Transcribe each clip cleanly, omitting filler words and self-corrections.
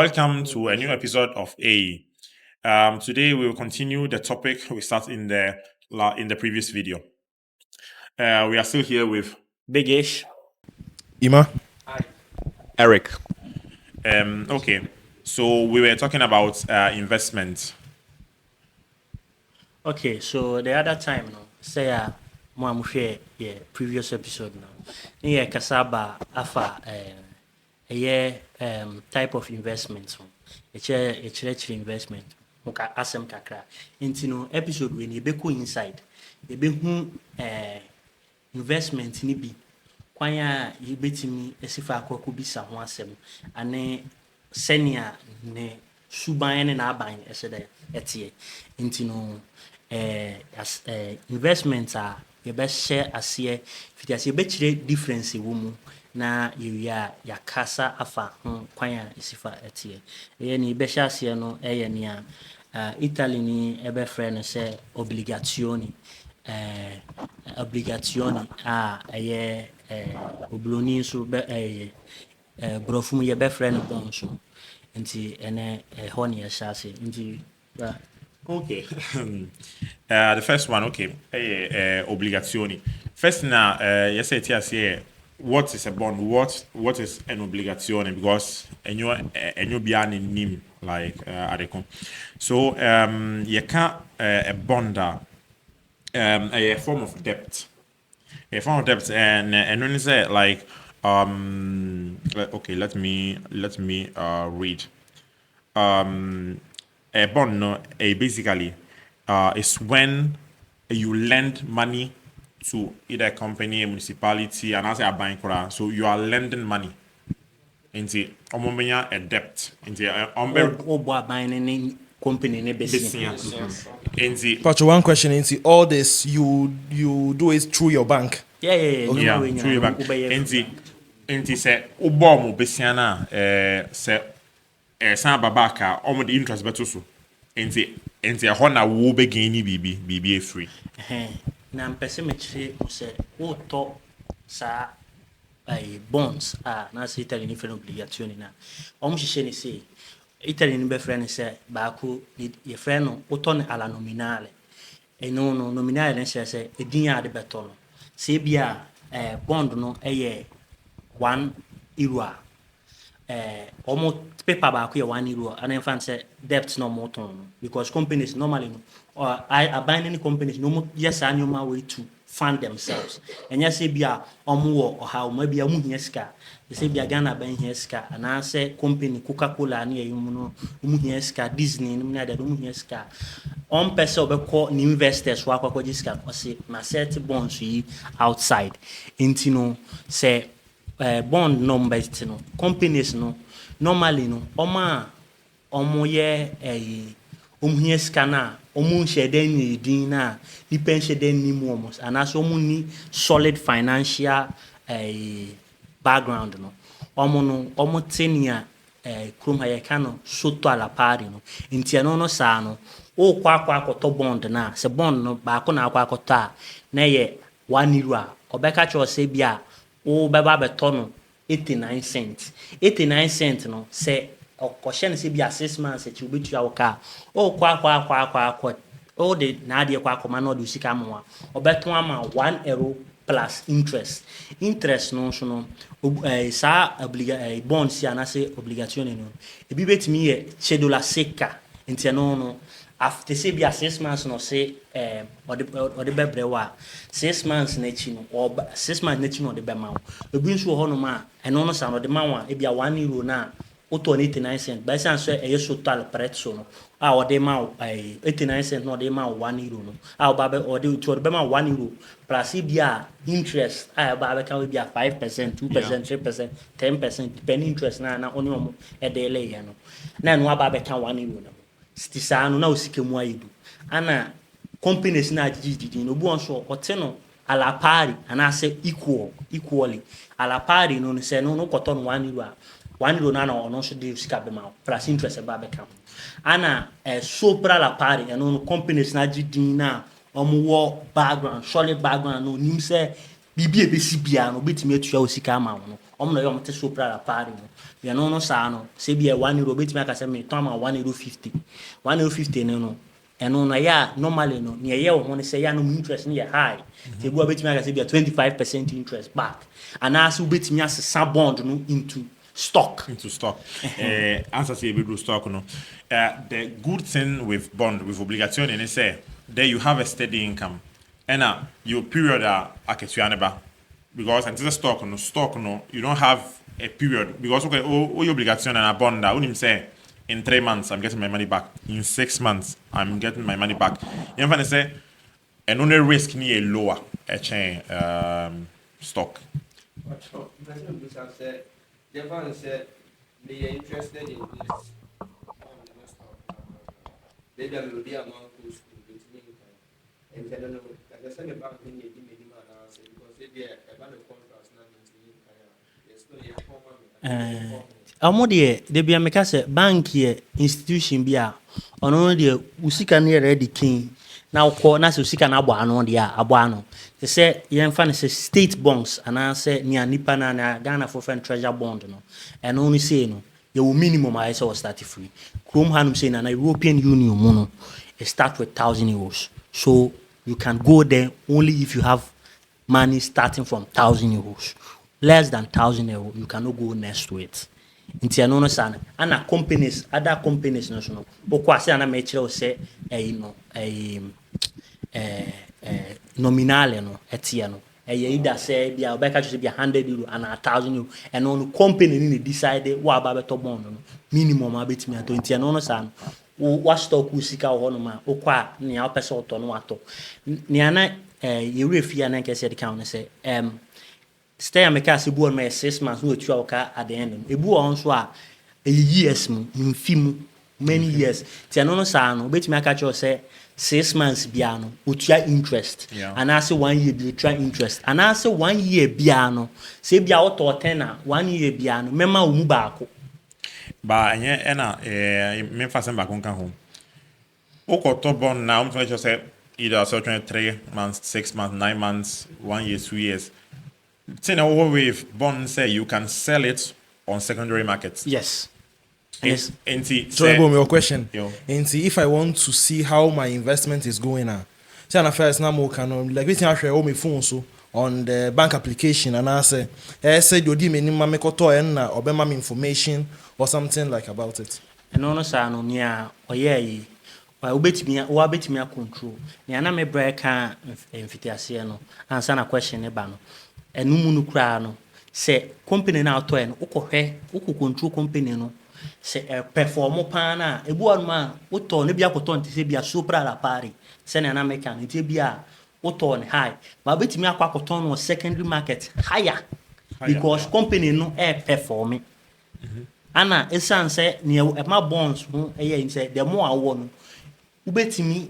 welcome to a new episode of A. Today we will continue the topic we started in the previous video. We are still here with Bigish. Ima. Eric. Okay, so we were talking about investment. Okay, so the other time, say mo share previous episode now. Yeah, kasaba afa type of investment. It's investment. Muka asem kakra. Into no episode when you be inside. You be investment ni bi. Kwanya yibetimi esifa akwaku bisa ho asem ane senia ne suban ne na aban esede etie intino investment a ye be share ase fitiase be kire difference wo mu na ye ya kasa afa ho kwanya esifa etie ye ni be share ase no eye ni a Italy ni ebe friend se obbligazioni obloni so be brofum ye be friend bon so nti ene honi ya shase nti Okay. The first one, okay. Obbligazioni. First now, you say here, what is a bond? What is an obbligazione? Because you be an nim like Adekon. So you can't a bond a form of debt. A form of debt, and when you say like okay, let me read. A bond, no, basically, is when you lend money to either a company, a municipality, and as a bank, so you are lending money into a debt into company business. But one question is all this you do it through your bank. Yeah, through your bank. Into say ubomu besiana say san babaka the interest better so into a hona wo be gaini bibi free. Na mpese me chire mo say wo to sa bonds na say Italy ni friend obbligazioni na hyehyɛ ni say Italy ni be friend say baako ye friend no wo to ne ala nominale no nominale ne say edin a de beto no say bia bond no €1 almost paper back here €1 and in fact say debt no more ton because companies normally I buy any companies no more yes annual way to fund themselves and yes say bia omo or how maybe amu here ska they say bia Ghana ban here ska and I say company Coca-Cola ni you no umu here ska Disney no na da umu here ska on person obekọ ni investors wa akọ jiska o say na set bonds yi outside intino say bond number no companies no normally no omo ye omhie scanner omo nhede ni din na ni pension den ni mu almost and as omo ni solid financial background no omo tenia krum ha ye kano soto ala pari no ntia no sa no o kwa akoto bond na se bond no ba ko na akoto a na ye €1 a obeka cho se bia o beba beto no 89 cents 89 cents no say okoshe se bia 6 months e chi obetu awoka o kwa o de na ade kwa akoma na o de sika amwa obeto ama €1 plus interest no so no sa bond si anase obligation no e bi betimi ye $1 seka ntia no after say bia 6 months no say or the bebrewa 6 months na chi no or 6 months na chi no de be ma obi nso ho no ma eno no sa no de ma wa e bia €1 na auto 89 cents by sense so e total prezzo no o de ma 89 cents no de ma €1 no ba be o de to be ma €1 plus bia interest ba be ka bia 5% 2% 3% 10% depending interest na oni omo e de le ya no na no ba be ka €1 no stisano na osike mu ayidu ana companies na agidi no bu onso ote no ala pari ana say equally ala pari no se no koto no €1 a €1 na ono so de sika be ma plus interest ba be kam ana sopra la pari no companies na agidi na omo wo background solid background no nim se bibi e be si bia no betimi atua osika ma no no yom te so pra la party no we no sa no se bia 1 euro betimi aka se me ton ma 1 euro 50 1 euro 50 no no ya normally no ne ye wo ho ne se ya no interest ne ye high se bua betimi aka se bia 25% interest back and as we betimi asesa bond no into stock. Answer say we do stock no. The good thing with bond with obligation is say there you have a steady income. And your period aketuaneba because until stock no you don't have a period because okay your obligation and a bond that unim say in 3 months I'm getting my money back, in 6 months I'm getting my money back. You know say and only risk ni a lower a chain stock. Japan said they are interested in this. They don't be among those schools and I don't know. Like I said, the bank in the minimum answer because they are about the contracts now in the amo de bia meka se bank ye institution bia ono de usika na ready kin na ukọ na se usika na agba ano de agba ano te se ye mfa ne se state bonds ana se ni anipa na Ghana for friend treasure bond no and only say no ye will minimum I say start free Chrome hanum say na European Union mo no it start with 1,000 euros so you can go there only if you have money starting from 1,000 euros less than 1,000 euros you cannot go next to it. Nti ano no sana ana companies other companies no so no bokwase ana me kire o se nominal no etie no either say bia obeka chose bia 100 euro and 1,000 euro and on company ni decide wa ba beto bond no minimum abetimi ato nti ano no sana wa stock usika ho no ma okwa ne a pese oto no ato ne ana ye refia na nke se de count say stay and make us buon me 6 months no tu aka at the end ebu on so a years mu mfimu many years ti ano no sa no betimi aka cho say 6 months bia no otua interest and as 1 year bi otua interest and as 1 year bia no say bia auto 10 na 1 year bia no mema omu baako ba anye na me fa sem ba kon kan ho okoto bon na um try say either 3 months 6 months 9 months 1 year 2 years. Say now with bond say you can sell it on secondary markets. Yes. So your question. And see if I want to see how my investment is going on. Say na first na mo can like wetin I share on my phone so on the bank application and I say you di me ni ma me koto en na obema me information or something like about it. No no sa no nia oye yi wa betimi control nia na me break kan mfitiase no ansa na question ne ba no enumu no kura no se company na auto en uko control company no se perform pa na ebu anuma uto ne bia koto nti se bia supra la pari se na America nti bia uto ne high ma betimi akwa koto no secondary market higher because company no perform ana esan se ne ma bonds no nse the more awo no ubetimi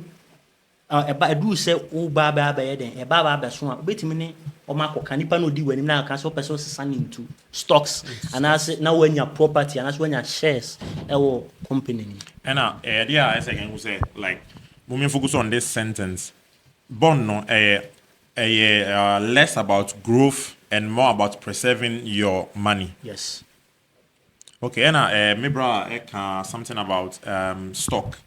eba edu se u ba ye den eba ba so a ubetimi ne o ma ko kanipa no di wani na kan so person send into stocks and as na wanya property and as wanya shares ewo company ni idea I say can say like we focus on this sentence bond no less about growth and more about preserving your money. Yes. Okay, and me bra something about stock.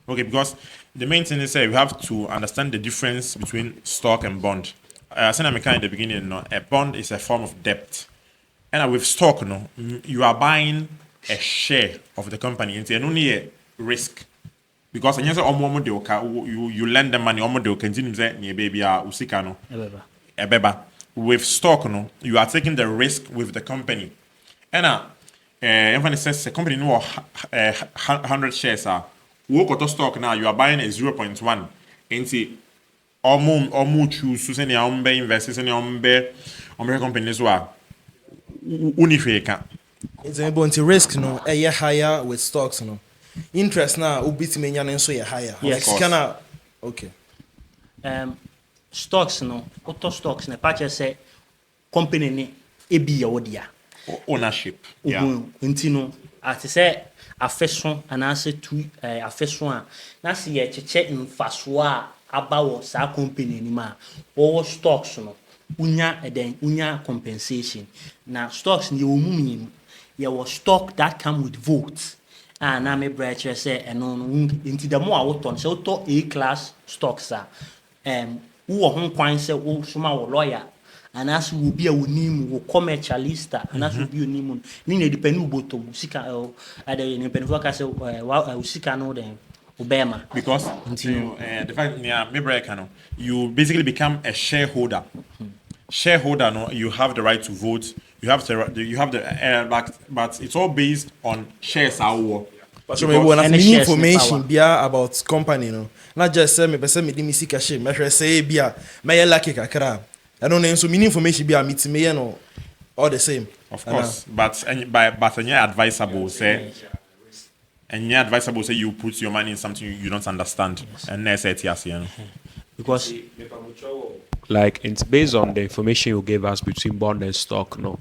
Okay, because the main thing is we have to understand the difference between stock and bond. I said in the beginning, no, a bond is a form of debt, and with stock, no, you are buying a share of the company. It's only a risk because you lend the money, they continue say baby usika no, ebeba. With stock, no, you are taking the risk with the company, and everyone says the company no 100 shares are. Work to stock now, you are buying a 0.1. Ain't or choose to send your own investors in your own companies who are unifeka. It's able to risk no a higher with stocks no. Interest now ubiti me nyan so higher. Yes. Kana okay. Stocks no, auto stocks na patch say company ni ebi ya wodia. Ownership. Yeah. Nti no ati say afeso anase tu afeso a na se ye cheche mfaso a abawo sa company ni ma wo stocks no unya compensation. Now stocks ni omumi you was stock that come with votes. Na me branch say no into the more out so to A class stocks are who ho kwan say wo soma wo lawyer and as will be a unim wo commercialista and as will be unim ni na depend ubotom sika ade ni pen foka say usika no den obema because the fact me break you basically become a shareholder. Shareholder, no, you have the right to vote. You have the but it's all based on shares. But so maybe when any information be about company, no, not just say me, but say me di me sika share. Me say be me lucky kakra. I don't know so many information be meet me, you know, all the same. Of course, but advisable say. And you're advisable say you put your money in something you don't understand. And that's it, yes, you know. Because like it's based on the information you gave us between bond and stock, no.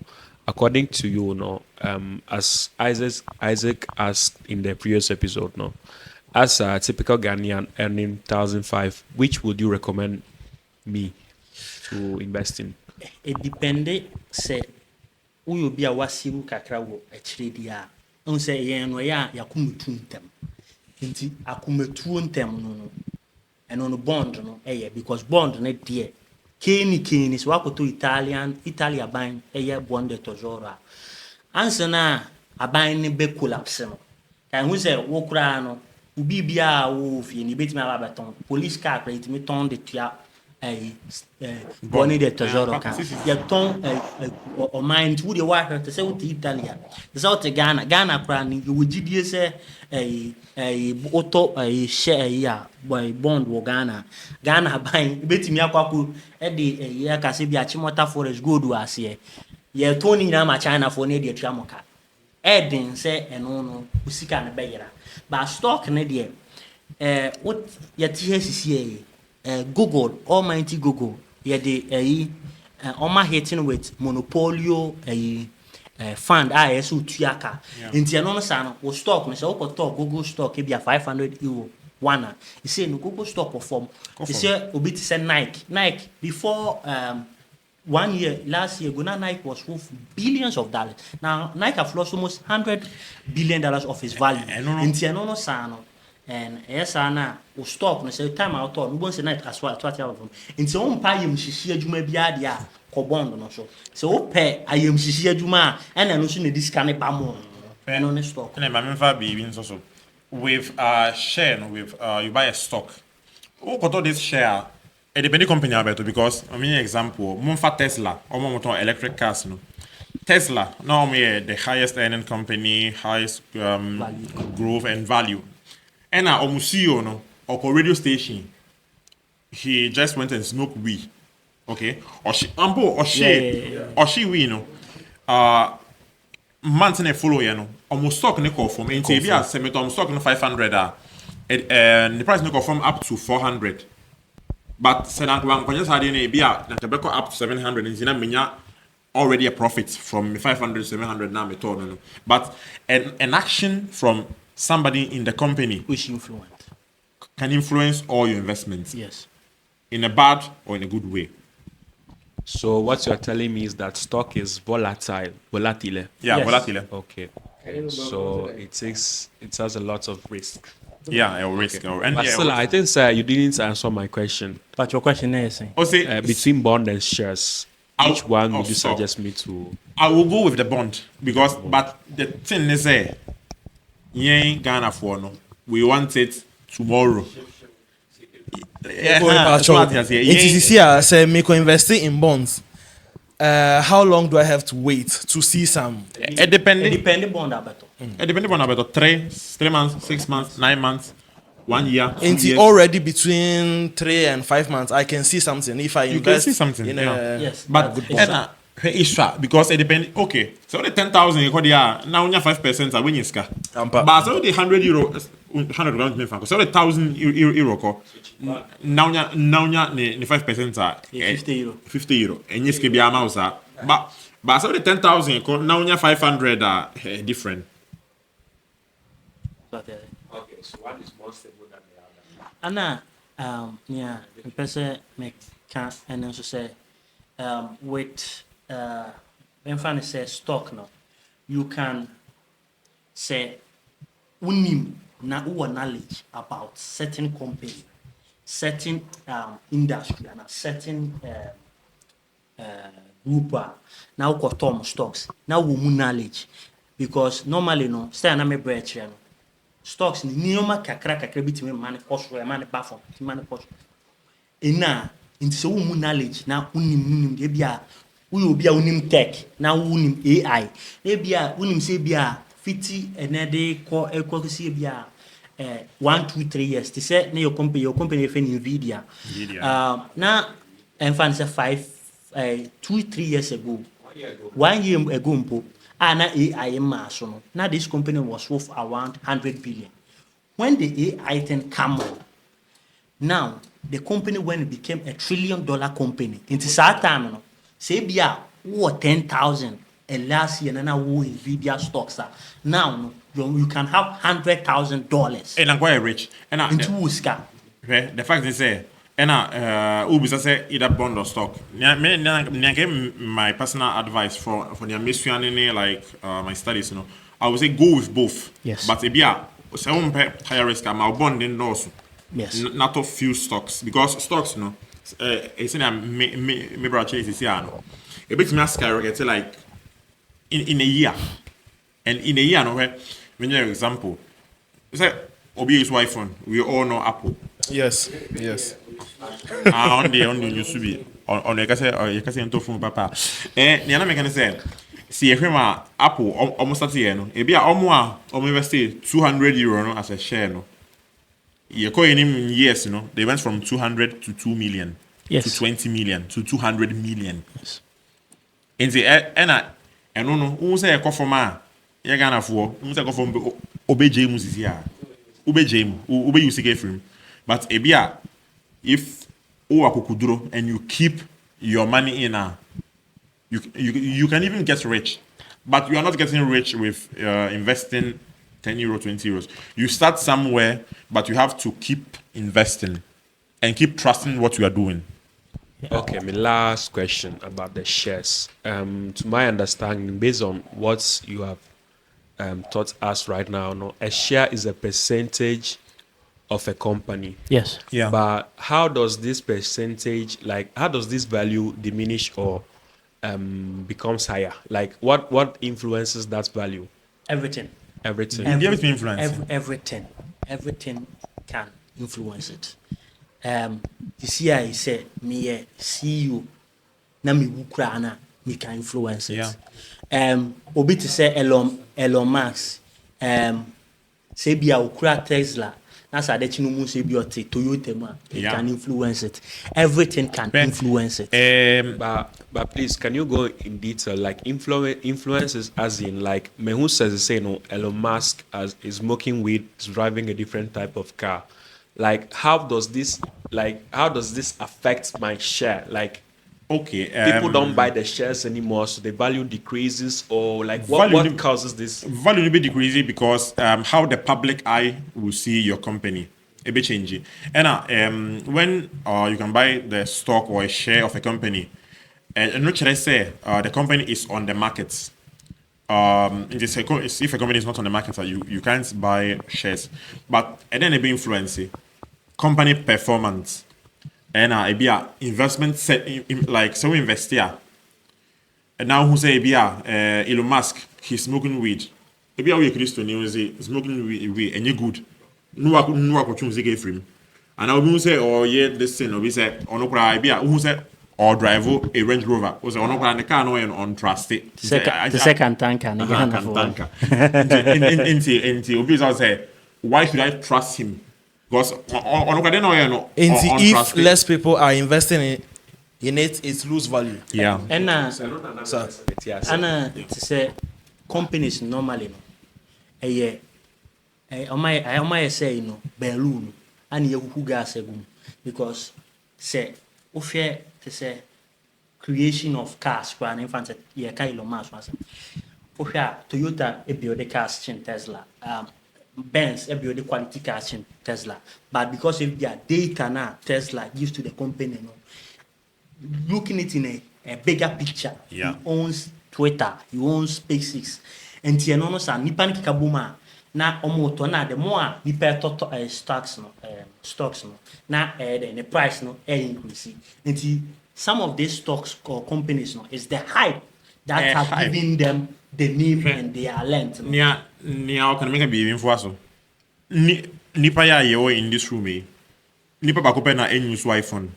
According to you, no, as Isaac asked in the previous episode, no, as a typical Ghanaian earning 1,500, which would you recommend me to invest in? it depended say who you be a wasiru kakra wo akyire dia on say yen no ya yakumetu ntem nti akumetu ntem no eno no bond no because bond no there keni so wakoto Italia ban bond de tesoro ansa na aban ne be collapse no kan hu say wo kura no ubi bia wo fie ni betimi aba beton police car crate me ton de tua boni de tesoro kan ya ton o mind who the worker to say what Italia the south Ghana kura ni you gidie say auto share ya boy bond wo Ghana ban betimi akwaku de ya kase bia chimota forest gold ase ye toni na ma China for ne de tua moka edin say eno no usika na beyira but stock ne de what ya tie sisi Google, almighty Google, the hitting with monopolio fund ISU Tiaka. In Tiano San or stock, Mr. Talk Google stock be a €500 one. You say no Google stock perform. You say Obiti said Nike before 1 year last year Guna Nike was worth billions of dollars. Now Nike have lost almost $100 billion of its value. In Tiano Sano. And yes, Anna, or stock, no say time out on once a night as well, 20 hours. In so on pay him, she you may be adia, cobond no so pay I am she juma, and I know soon this can be more. And on the stock. And I'm also with share with you buy a stock. Who got all this share? A depending company about because I mean example, Monfa Tesla or motor electric cars no. Tesla, normally the highest earning company, highest growth and value. And our CEO no or radio station, he just went and smoked weed, okay? Or she we no months and follow you know almost stock ne call from in TV as stock no 500 and the price ne call from up to 400. But said that one when you had in be up to 700 and zina menya already a profit from 500 700 now no. But an action from somebody in the company which can influence all your investments. Yes. In a bad or in a good way. So what you're telling me is that stock is volatile. Yeah, yes. volatile. Okay. So it has a lot of risk. Yeah, a risk. Okay. And but yeah, still, I think you didn't answer my question. But your question is between bond and shares, which one would you suggest me to? I will go with the bond because but the thing is Ghana for no. We want it tomorrow. Say me investing in bonds. How long do I have to wait to see some? It depends bond abeto. It depends on about 3 months, 6 months, 9 months, 1 year. It's already between 3 and 5 months. I can see something if I invest. You can see something. In yes, but because it depends. Okay, so the 10,000 you got now you 5% are winning ska. But so the €100, 100 grand so the €1,000 now the 5% are €50. And yes, be amount but so the 10,000 now you 500 are different. Okay, so one is more stable than the other. Anna, yeah, the person make can and also say with when fan say stock no, you can say unim na uwa knowledge about certain company, certain industry, and a certain group now got Tom stocks. Now we knowledge because normally no stay na me breach no stocks ni nioma kakra bitimi man cost man platform man cost ena nti so we knowledge na unim de bia we obi a unim tech na unim AI e bia unim say bia fiti enede ko see bia 1 2 3 years to say na your company fe Nvidia na and fan say 2-3 years ago 1 year ago mpo na AI ma so no now this company was worth around 100 billion when the AI thing come on now the company when it became $1 trillion company into that time no say bia what 10,000 and last year na wo Nvidia stocks now no, you can have $100,000 and I'm quite rich and into Uska. The fact is and ubisa say either bond or stock. My personal advice for the mission like my studies, you know, I would say go with both. Yes. But if you are higher risk, I'm bond in also. Yes. Not a few stocks because stocks, you know, it's in me brother is here. A bit me skyrocket like in a year, and in a year, no, when you example, say Obi is iPhone. We all know Apple. Yes. On the used to be on you can say into phone papa the other can say see if Apple almost at the end e be almost invest €200 no as a share no you call in years, you know, they went from 200 to 2 million Yes. to 20 million to 200 million. Yes. In the and no who say a coffee ma you gonna for who say coffee obey James is here obey James obey you see from but ebia if kuduro and you keep your money in you can even get rich, but you are not getting rich with investing €10, €20. You start somewhere, but you have to keep investing and keep trusting what you are doing. Okay, my last question about the shares. To my understanding, based on what you have taught us right now, no, a share is a percentage of a company. Yes. Yeah. But how does this percentage, how does this value diminish or becomes higher? Like, what influences that value? Everything. Everything. Give it influence. Everything can influence it. This year I said me a CEO na me wukra na me can influence it. Yeah. Obi to say Elon Musk say be a wukra Tesla na sa de chinu mu say be o Toyota ma can influence it. Everything can influence it. But please, can you go in detail? Like influences as in like me who says say no Elon Musk is smoking weed, is driving a different type of car. Like how does this affect my share? Like Okay. people don't buy the shares anymore, so the value decreases, or like what causes this? Value will be decreasing because how the public eye will see your company. A bit changing. And when you can buy the stock or a share of a company, and what should I say? The company is on the market. If a company is not on the market, you can't buy shares. But and then it be influencing company performance. And it be a investment set like so invest here. And now who say be Elon Musk, he's smoking weed. It be a way Christian news smoking weed and you good. No opportunity get free. And now who say oh yeah this thing or we say or no cry be who say or drive a Range Rover. Was on the car no on trusted. The second tanker. Into Obi say why should I trust him? Because if less people are investing in it, it lose value. Yeah. And So, to say companies normally no I might say no balloon and you who gas because say offer to say creation of cars for an infant Elon Musk for Toyota a build the cars in Tesla Benz a build the quality cars in Tesla, but because of their data now Tesla gives to the company looking it in a a bigger picture. Yeah. He owns Twitter, he owns SpaceX. And tiano no sa nipa no keka boma na omo to na the more nipa to stocks no na the price no increase. And some of these stocks or companies no is the hype that have hype. given them the name and their length. No? Nia can make a be for us. Nipa ya ye in this room eh. Nipa ba ko pe na use iPhone.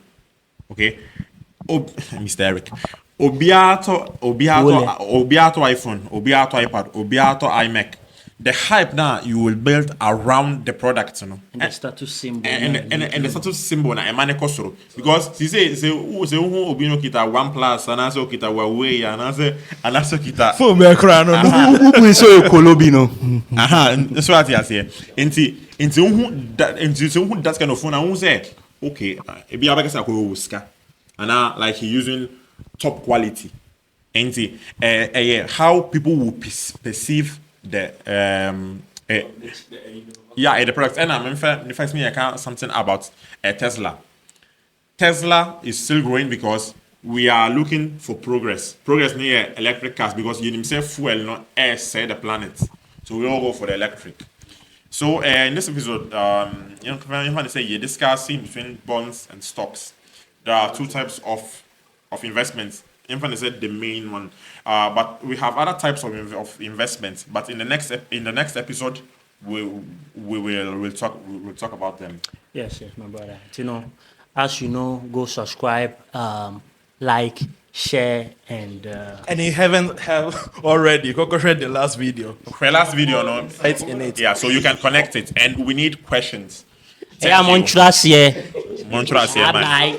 Okay? Mr. Eric. Obiato iPhone, Obiato iPad, Obiato iMac. The hype now you will build around the product, you know. And the status symbol. And the status symbol na emane kosoro. Because she say who obi no kita OnePlus and also kita Huawei and also kita Phone be cry no. Who so ekolobi no. That's what I say. Into who that kind of phone and who say okay, ebi abeka say ko uska. And now like he using top quality. And how people will perceive the the product. And I'm first me I can something about Tesla. Tesla is still growing because we are looking for progress. Progress near electric cars because you himself fuel not air say the planet. So we all go for the electric. So in this episode, you want to say you're discussing between bonds and stocks. There are two types of investments. Infant said the main one, but we have other types of investments. But in the next episode, we'll talk about them. Yes, my brother. As you know, go subscribe, like, share, and you haven't have already. Go read the last video. The last video, no, It's in it. Yeah, so you can connect it, and we need questions. I'm on trust here. Montreal, Bye.